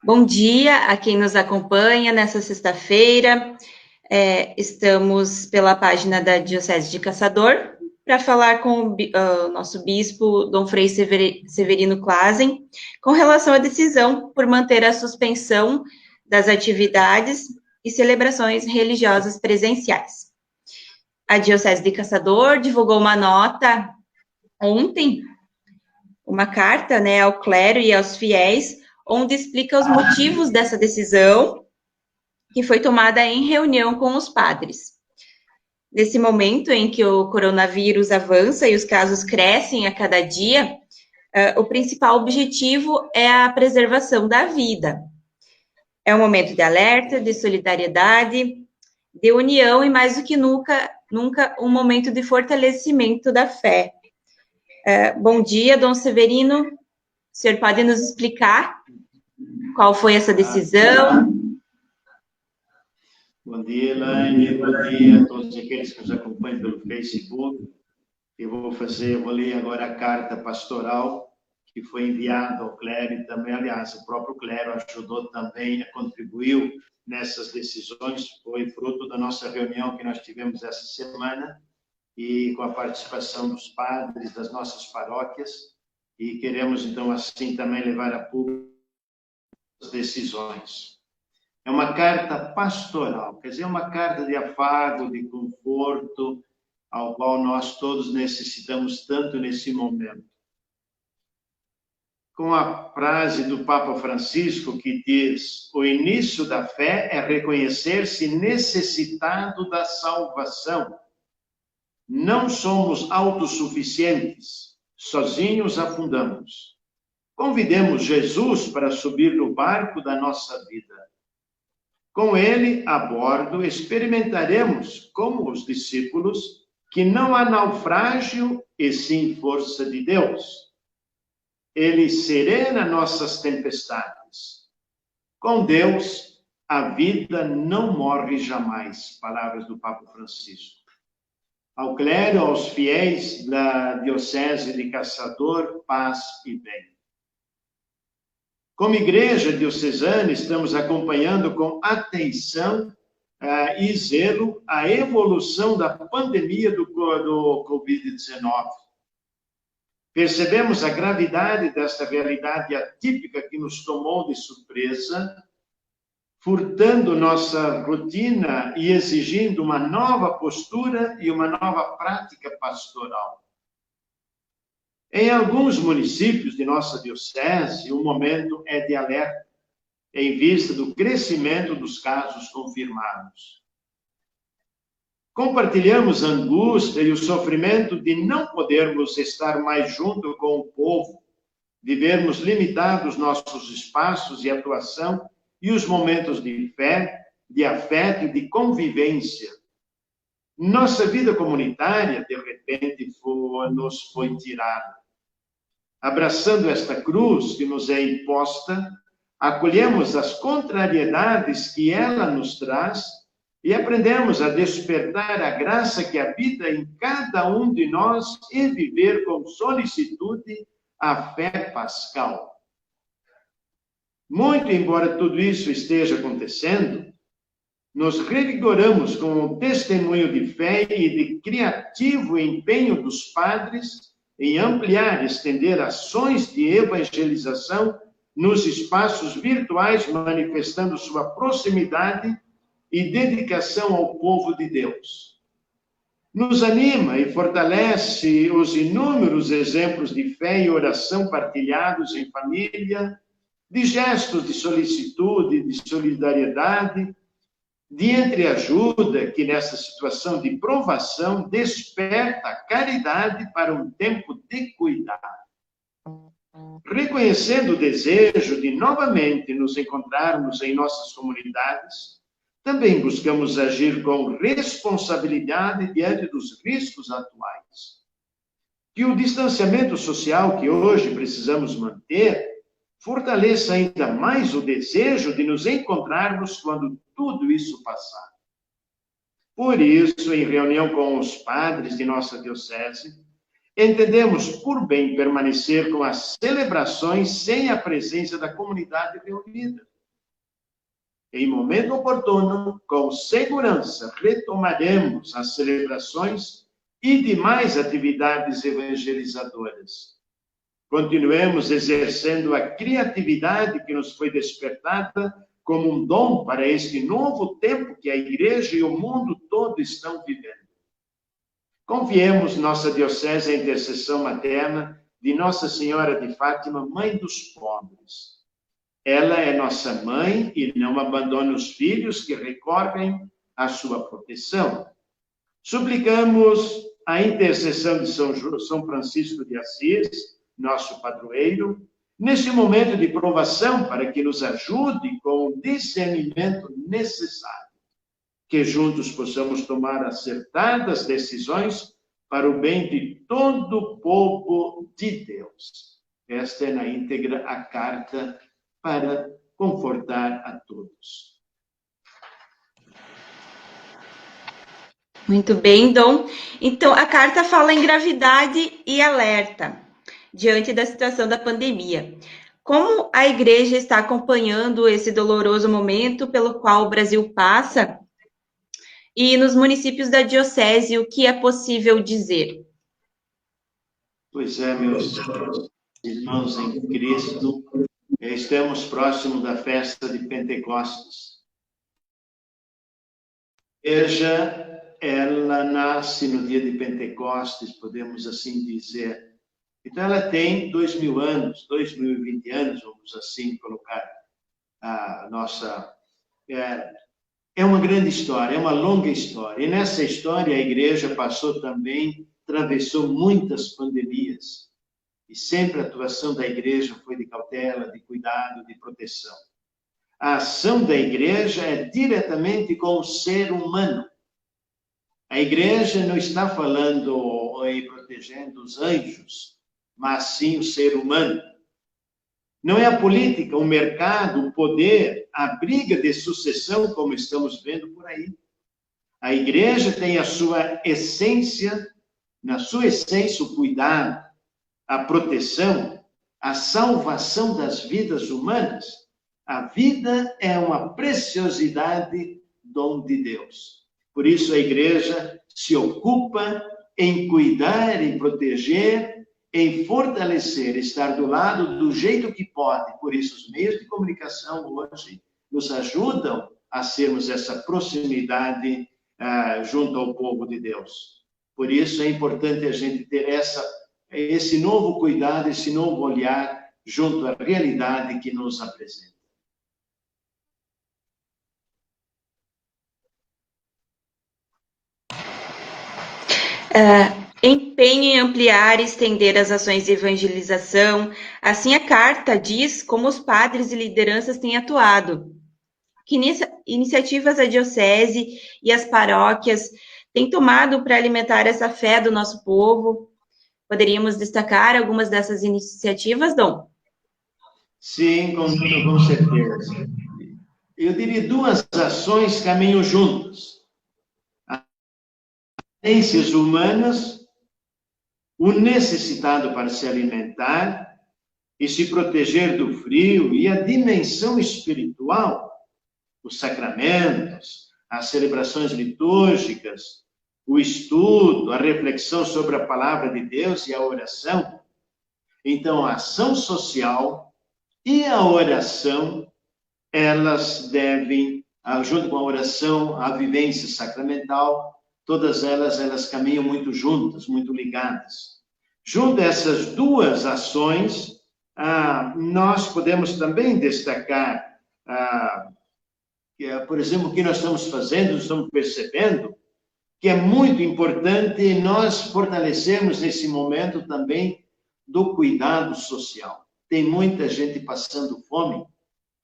Bom dia a quem nos acompanha nessa sexta-feira. Estamos pela página da Diocese de Caçador para falar com o nosso bispo, Dom Frei Severino Clasen, com relação à decisão por manter a suspensão das atividades e celebrações religiosas presenciais. A Diocese de Caçador divulgou uma nota ontem, uma carta, ao clero e aos fiéis, onde explica os motivos dessa decisão, que foi tomada em reunião com os padres. Nesse momento em que o coronavírus avança e os casos crescem a cada dia, o principal objetivo é a preservação da vida. É um momento de alerta, de solidariedade, de união e, mais do que nunca um momento de fortalecimento da fé. Bom dia, Dom Severino. O senhor pode nos explicar qual foi essa decisão? Bom dia, Elaine. Bom dia a todos aqueles que nos acompanham pelo Facebook. Eu vou ler agora a carta pastoral que foi enviada ao clero e também, aliás, o próprio clero ajudou também, contribuiu nessas decisões. Foi fruto da nossa reunião que nós tivemos essa semana e com a participação dos padres das nossas paróquias, e queremos, então, assim também levar a público as decisões. É uma carta pastoral, quer dizer, uma carta de afago, de conforto, ao qual nós todos necessitamos tanto nesse momento. Com a frase do Papa Francisco que diz: o início da fé é reconhecer-se necessitado da salvação. Não somos autossuficientes, sozinhos afundamos. Convidemos Jesus para subir no barco da nossa vida. Com ele, a bordo, experimentaremos, como os discípulos, que não há naufrágio e sim força de Deus. Ele serena nossas tempestades. Com Deus, a vida não morre jamais. Palavras do Papa Francisco. Ao clero, aos fiéis da Diocese de Caçador, paz e bem. Como igreja diocesana, estamos acompanhando com atenção e zelo a evolução da pandemia do Covid-19. Percebemos a gravidade desta realidade atípica que nos tomou de surpresa, furtando nossa rotina e exigindo uma nova postura e uma nova prática pastoral. Em alguns municípios de nossa diocese, o momento é de alerta, em vista do crescimento dos casos confirmados. Compartilhamos a angústia e o sofrimento de não podermos estar mais junto com o povo, de vermos limitados nossos espaços de atuação e os momentos de fé, de afeto e de convivência. Nossa vida comunitária, de repente, nos foi tirada. Abraçando esta cruz que nos é imposta, acolhemos as contrariedades que ela nos traz e aprendemos a despertar a graça que habita em cada um de nós e viver com solicitude a fé pascal. Muito embora tudo isso esteja acontecendo, nos revigoramos com o testemunho de fé e de criativo empenho dos padres em ampliar e estender ações de evangelização nos espaços virtuais, manifestando sua proximidade e dedicação ao povo de Deus. Nos anima e fortalece os inúmeros exemplos de fé e oração partilhados em família, de gestos de solicitude, de solidariedade, de entreajuda que nessa situação de provação desperta a caridade para um tempo de cuidado. Reconhecendo o desejo de novamente nos encontrarmos em nossas comunidades, também buscamos agir com responsabilidade diante dos riscos atuais. Que o distanciamento social que hoje precisamos manter fortaleça ainda mais o desejo de nos encontrarmos quando tudo isso passar. Por isso, em reunião com os padres de nossa diocese, entendemos por bem permanecer com as celebrações sem a presença da comunidade reunida. Em momento oportuno, com segurança, retomaremos as celebrações e demais atividades evangelizadoras. Continuemos exercendo a criatividade que nos foi despertada como um dom para este novo tempo que a Igreja e o mundo todo estão vivendo. Confiemos nossa diocese à intercessão materna de Nossa Senhora de Fátima, Mãe dos Pobres. Ela é nossa mãe e não abandona os filhos que recorrem à sua proteção. Suplicamos a intercessão de São Francisco de Assis, nosso padroeiro, neste momento de provação, para que nos ajude com o discernimento necessário, que juntos possamos tomar acertadas decisões para o bem de todo o povo de Deus. Esta é, na íntegra, a carta para confortar a todos. Muito bem, Dom. Então, a carta fala em gravidade e alerta diante da situação da pandemia. Como a Igreja está acompanhando esse doloroso momento pelo qual o Brasil passa? E nos municípios da Diocese, o que é possível dizer? Pois é, meus irmãos em Cristo, estamos próximos da festa de Pentecostes. Ela nasce no dia de Pentecostes, podemos assim dizer. Então, ela tem 2000 anos, 2020 anos, vamos assim colocar a nossa... É uma grande história, é uma longa história. E nessa história, a Igreja passou também, atravessou muitas pandemias. E sempre a atuação da Igreja foi de cautela, de cuidado, de proteção. A ação da Igreja é diretamente com o ser humano. A Igreja não está falando e protegendo os anjos, mas sim o ser humano. Não é a política, o mercado, o poder, a briga de sucessão, como estamos vendo por aí. A Igreja tem a sua essência, na sua essência, o cuidado, a proteção, a salvação das vidas humanas. A vida é uma preciosidade, dom de Deus. Por isso a Igreja se ocupa em cuidar, em proteger, em fortalecer, estar do lado do jeito que pode. Por isso os meios de comunicação hoje nos ajudam a sermos essa proximidade junto ao povo de Deus. Por isso é importante a gente ter esse novo cuidado, esse novo olhar junto à realidade que nos apresenta. Empenho em ampliar e estender as ações de evangelização. Assim, a carta diz como os padres e lideranças têm atuado. Que iniciativas a Diocese e as paróquias têm tomado para alimentar essa fé do nosso povo? Poderíamos destacar algumas dessas iniciativas, Dom? Sim, com certeza. Eu diria duas ações caminham juntas. As ciências humanas, o necessitado para se alimentar e se proteger do frio, e a dimensão espiritual, os sacramentos, as celebrações litúrgicas, o estudo, a reflexão sobre a palavra de Deus e a oração. Então, a ação social e a oração, elas devem, junto com a oração, a vivência sacramental, todas elas caminham muito juntas, muito ligadas. Junto a essas duas ações, nós podemos também destacar, por exemplo, o que nós estamos fazendo, estamos percebendo, que é muito importante nós fortalecermos nesse momento também do cuidado social. Tem muita gente passando fome,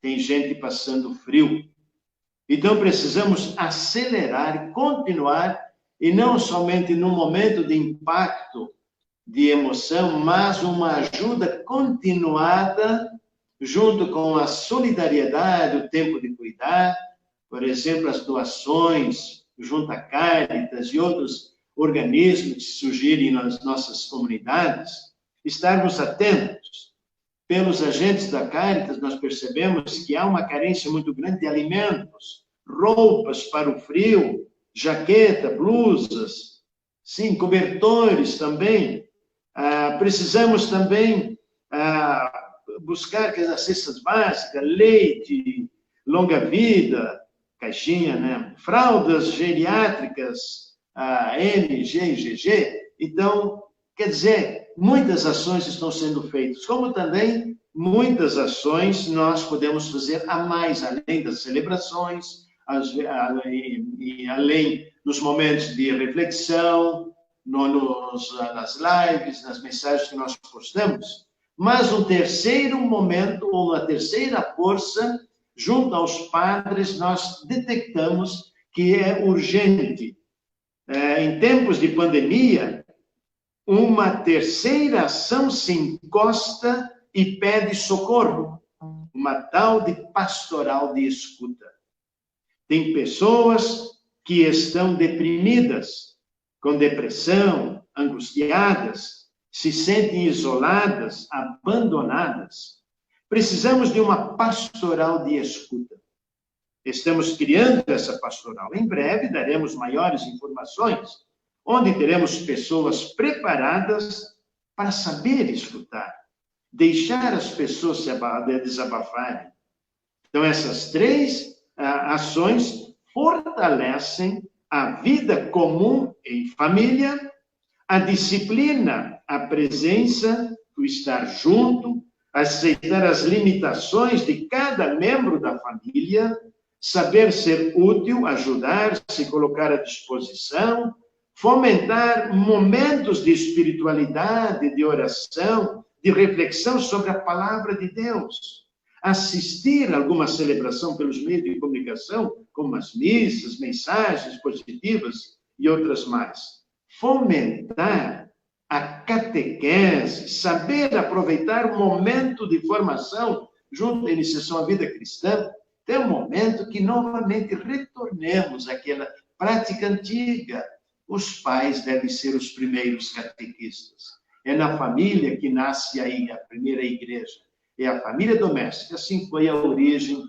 tem gente passando frio. Então, precisamos acelerar, continuar, e não somente no momento de impacto, de emoção, mas uma ajuda continuada, junto com a solidariedade, o tempo de cuidar, por exemplo, as doações, junto à Caritas e outros organismos que surgirem nas nossas comunidades, estarmos atentos, pelos agentes da Caritas, nós percebemos que há uma carência muito grande de alimentos, roupas para o frio, jaqueta, blusas, sim, cobertores também. Precisamos também buscar as cestas básicas, leite, longa-vida, caixinha, né? Fraldas geriátricas, N, G e GG. Então, quer dizer, muitas ações estão sendo feitas, como também muitas ações nós podemos fazer a mais, além das celebrações, além dos momentos de reflexão, nas lives, nas mensagens que nós postamos. Mas um terceiro momento, ou uma terceira força, junto aos padres, nós detectamos que é urgente. Em tempos de pandemia, uma terceira ação se encosta e pede socorro, uma tal de pastoral de escuta. Tem pessoas que estão deprimidas, com depressão, angustiadas, se sentem isoladas, abandonadas. Precisamos de uma pastoral de escuta. Estamos criando essa pastoral. Em breve daremos maiores informações, onde teremos pessoas preparadas para saber escutar, deixar as pessoas se desabafarem. Então, essas três ações fortalecem a vida comum em família, a disciplina, a presença, o estar junto, aceitar as limitações de cada membro da família, saber ser útil, ajudar, se colocar à disposição, fomentar momentos de espiritualidade, de oração, de reflexão sobre a palavra de Deus, assistir a alguma celebração pelos meios de comunicação, como as missas, mensagens positivas e outras mais. Fomentar a catequese, saber aproveitar o momento de formação junto à iniciação à vida cristã, tem um momento que novamente retornemos àquela prática antiga. Os pais devem ser os primeiros catequistas. É na família que nasce a primeira igreja. É a família doméstica. Assim foi a origem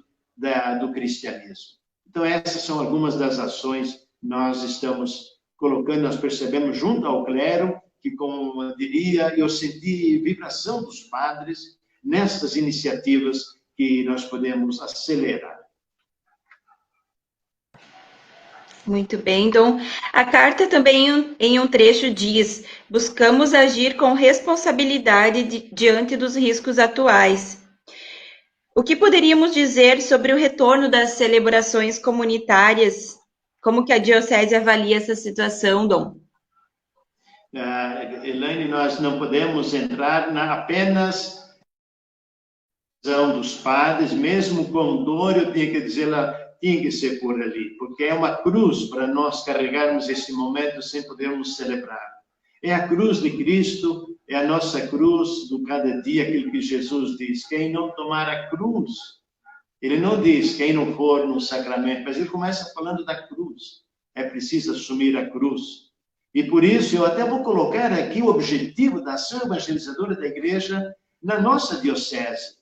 do cristianismo. Então, essas são algumas das ações que nós estamos colocando, nós percebemos junto ao clero, que, como eu diria, eu senti vibração dos padres nessas iniciativas que nós podemos acelerar. Muito bem, Dom. A carta também, em um trecho, diz: buscamos agir com responsabilidade diante dos riscos atuais. O que poderíamos dizer sobre o retorno das celebrações comunitárias? Como que a Diocese avalia essa situação, Dom? Elaine, nós não podemos entrar apenas dos padres, mesmo com dor, eu tinha que dizer lá, tinha que ser por ali, porque é uma cruz para nós carregarmos esse momento sem podermos celebrar. É a cruz de Cristo, é a nossa cruz do cada dia, aquilo que Jesus diz. Quem não tomar a cruz, ele não diz quem não for no sacramento, mas ele começa falando da cruz. É preciso assumir a cruz. E por isso eu até vou colocar aqui o objetivo da ação evangelizadora da igreja na nossa diocese.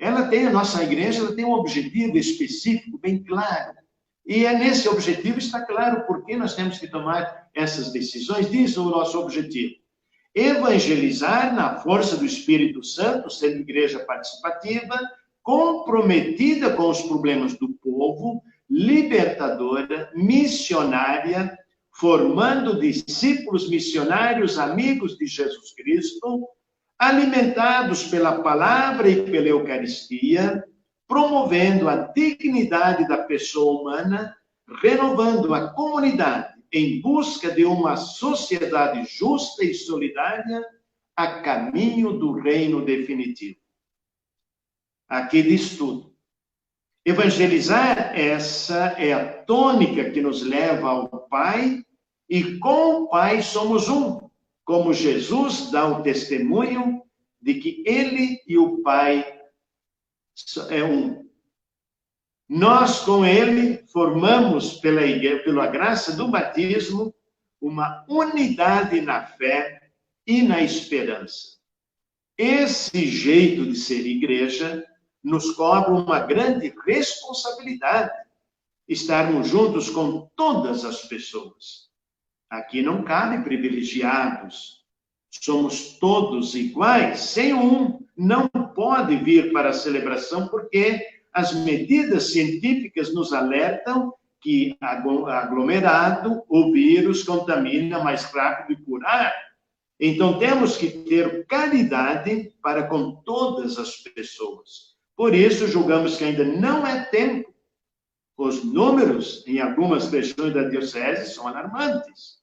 A nossa igreja ela tem um objetivo específico, bem claro. E é nesse objetivo, está claro por que nós temos que tomar essas decisões. Diz o nosso objetivo: evangelizar na força do Espírito Santo, sendo igreja participativa, comprometida com os problemas do povo, libertadora, missionária, formando discípulos missionários, amigos de Jesus Cristo, alimentados pela palavra e pela Eucaristia, promovendo a dignidade da pessoa humana, renovando a comunidade em busca de uma sociedade justa e solidária a caminho do reino definitivo. Aqui diz tudo. Evangelizar, essa é a tônica que nos leva ao Pai, e com o Pai somos um, como Jesus dá o testemunho de que Ele e o Pai é um. Nós, com Ele, formamos, pela graça do batismo, uma unidade na fé e na esperança. Esse jeito de ser igreja nos cobra uma grande responsabilidade, estarmos juntos com todas as pessoas. Aqui não cabe privilegiados, somos todos iguais, sem um não pode vir para a celebração, porque as medidas científicas nos alertam que aglomerado, o vírus contamina mais rápido por ar. Então, temos que ter caridade para com todas as pessoas. Por isso, julgamos que ainda não é tempo. Os números em algumas regiões da diocese são alarmantes.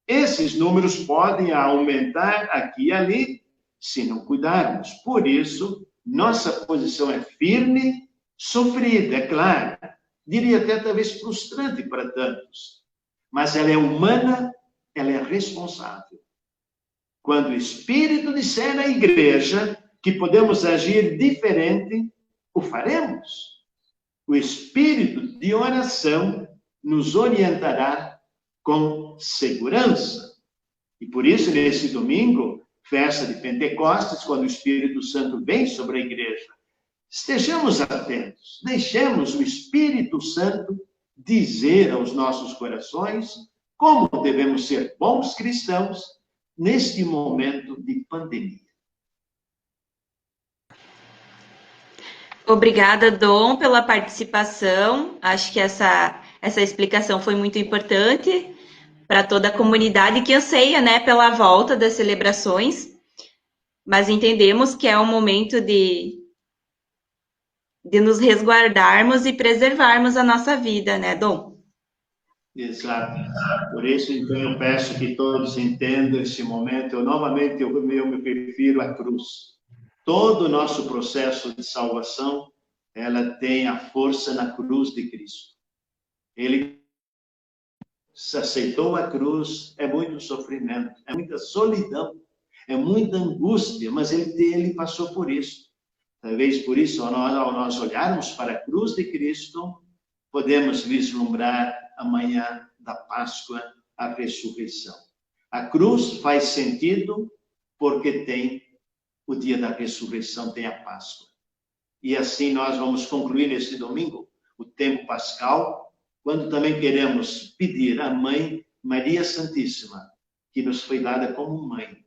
Esses números podem aumentar aqui e ali, se não cuidarmos. Por isso, nossa posição é firme, sofrida, é claro. Diria até talvez frustrante para tantos. Mas ela é humana, ela é responsável. Quando o Espírito disser na igreja que podemos agir diferente, o faremos. O Espírito de oração nos orientará com segurança. E por isso, nesse domingo, festa de Pentecostes, quando o Espírito Santo vem sobre a igreja, estejamos atentos, deixemos o Espírito Santo dizer aos nossos corações como devemos ser bons cristãos neste momento de pandemia. Obrigada, Dom, pela participação. Acho que essa explicação foi muito importante para toda a comunidade que anseia, né, pela volta das celebrações, mas entendemos que é um momento de nos resguardarmos e preservarmos a nossa vida, né, Dom? Exato. Por isso, então, eu peço que todos entendam esse momento. Novamente, eu me refiro à cruz. Todo o nosso processo de salvação, ela tem a força na cruz de Cristo. Ele aceitou a cruz, é muito sofrimento, é muita solidão, é muita angústia, mas ele passou por isso. Talvez por isso, ao nós olharmos para a cruz de Cristo, podemos vislumbrar amanhã da Páscoa a ressurreição. A cruz faz sentido porque tem o dia da ressurreição, tem a Páscoa. E assim nós vamos concluir esse domingo o tempo pascal, quando também queremos pedir à Mãe Maria Santíssima, que nos foi dada como mãe,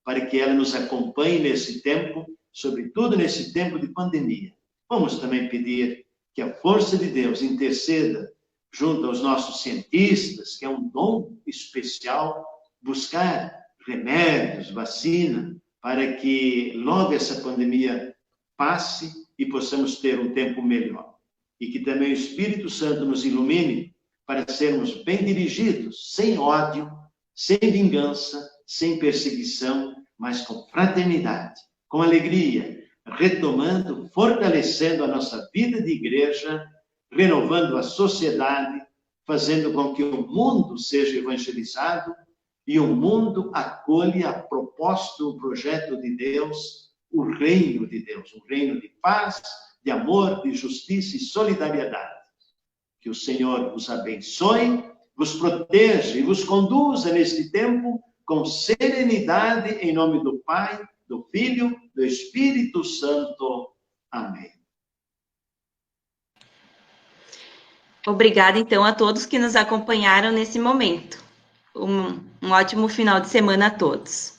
para que ela nos acompanhe nesse tempo, sobretudo nesse tempo de pandemia. Vamos também pedir que a força de Deus interceda junto aos nossos cientistas, que é um dom especial, buscar remédios, vacina, para que logo essa pandemia passe e possamos ter um tempo melhor. E que também o Espírito Santo nos ilumine para sermos bem dirigidos, sem ódio, sem vingança, sem perseguição, mas com fraternidade, com alegria, retomando, fortalecendo a nossa vida de igreja, renovando a sociedade, fazendo com que o mundo seja evangelizado e o mundo acolha a proposta, o projeto de Deus, o reino de Deus, um reino de paz, de amor, de justiça e solidariedade. Que o Senhor vos abençoe, vos proteja e vos conduza neste tempo com serenidade, em nome do Pai, do Filho, do Espírito Santo. Amém. Obrigada, então, a todos que nos acompanharam nesse momento. Um ótimo final de semana a todos.